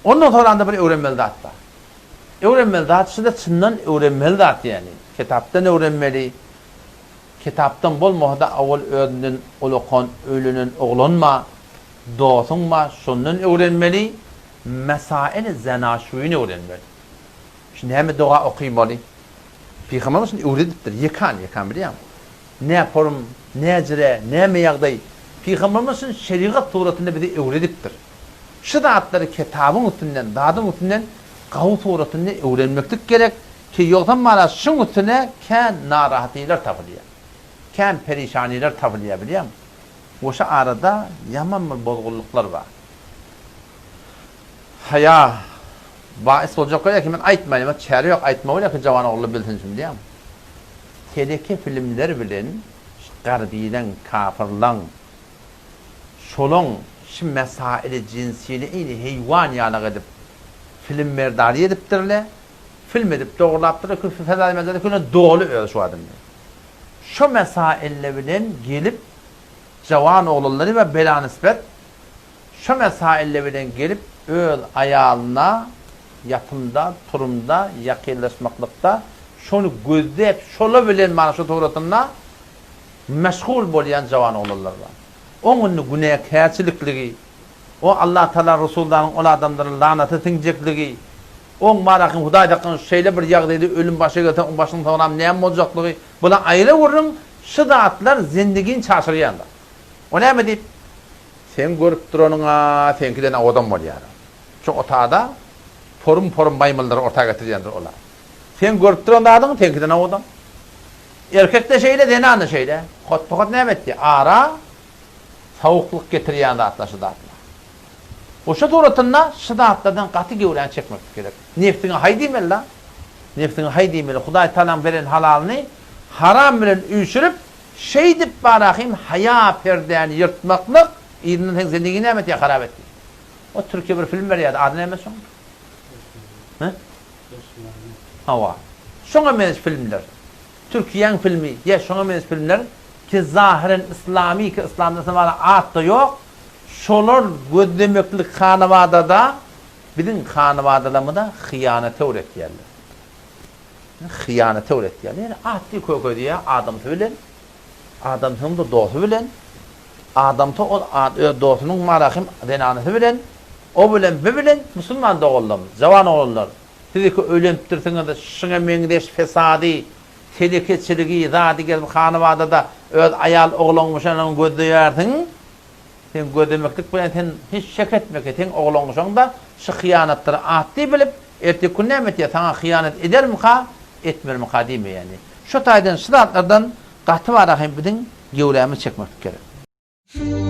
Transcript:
Ondan sonra anda bir öğrenmeli zat var. Öğrenmeli zat şunda çından öğrenmeli zat yani. Kitaptan öğrenmeli. Kitaptan bolmada awal öğrenen ulukan ölünün oğlanma, dostunma şundan öğrenmeli. Mesail zanaşuyunu öğrenmeli. Şimdi hem dua okuymalı. Peygamberimiz öğretipdir. Yakan biliyor musun? Ne yaparım, ne ecre, ne meyagday. Peygamberimizin şeriat turatında bizi öğretipdir. Şu dağıtları kitabın üstünden, dağdın üstünden qavu turatında öğrenmektik gerek ki yoldan mara şun üstüne kan narahatiyler tapılıyor. Kan perişaniler tapılıyor biliyor musun? Oşa arada yaman bozgulluklar var. Haya bahis olacak öyle ki ben aytmayayım ama çare yok aytma öyle ki cavan oğlu bilsin şimdi biliyor musun? Teleke filmler bilen garbiden kafirlan şolon şu mesaili cinsiyeli eyni heyvan yanak edip film merdari ediptirle film edip doğrulattırı küfü fedai mezarı küne doğulu öyle şu adım. Şu mesaille bilen gelip cavan oğulları ve bela nispet şu mesaille bilen gelip öl ayağına yatımda, turumda, yakınlaşmaklıkta şonu gözleyip şola bilen bana şu tuğratına meşgul bolayan cavan oğullar var. Onun günahkarçılıklığı, o Allah Teala Resulullah o adamların lanetı tinecekliği, o marakın Huday'daki şeyle bir yağdaydı ölüm başı götüren o başının tamam neyem olacaklığı, buna ayrı vurun şu dağıtlar zindigin çarşırıyanda. O ne mi deyip? Sen görüp duranına, senkiden adam var yani. Şu otağda porum baymılları ortaya getireceğindir olar. Sen görüp duran da adamı senkiden adam. Erkek de şeyle, denanlı şeyle. Kot ne etti? Ara, soğukluk getiriyen de atla şu dağıtla. O şu turatında şu dağıtlardan katı gevren çekmek gerek. Neftine haydimel la. Neftine haydimel. Huday talan veren halalını haram bilen üşürüp şey dip barakayım haya perdeni yırtmaklık İdinin zindigi nemet ya harap etti. O Türkiye bir film veriyordu. Adı ne mesela? He? Hava. Şuna meniz filmler. Türkiye'nin filmi. Ya şuna meniz filmler. Ki zahiren İslami ki İslam'da sana at da yok. Şolar gödemeklik kanavada da bizim kanavadalamı da hıyanete öğretiyorlar. Hıyanete öğretiyorlar. Yani atlı koy diye adam söylen. Adam söylen de doğru bilen. Adam to o dostunun marakim denanesi bilen. O bilen Müslüman da oğullar, cavan oğullar. Sizi ki ölümtürsünüz de şuna mendeş fesadi, tehliketçiliği, zati gelip kanavada da öz ayal oğlanmışanın gödüyersin. Sen gödemeklik bilen sen hiç şek etmek sen oğlanmışan da şu hıyanatları atlı bilip erteki gün nemet ya sana hıyanet eder mi ka? Etmer mi ka değil mi yani? Şu taydan sıratlardan katı var rahim bidin gevlemi çekmek gerek.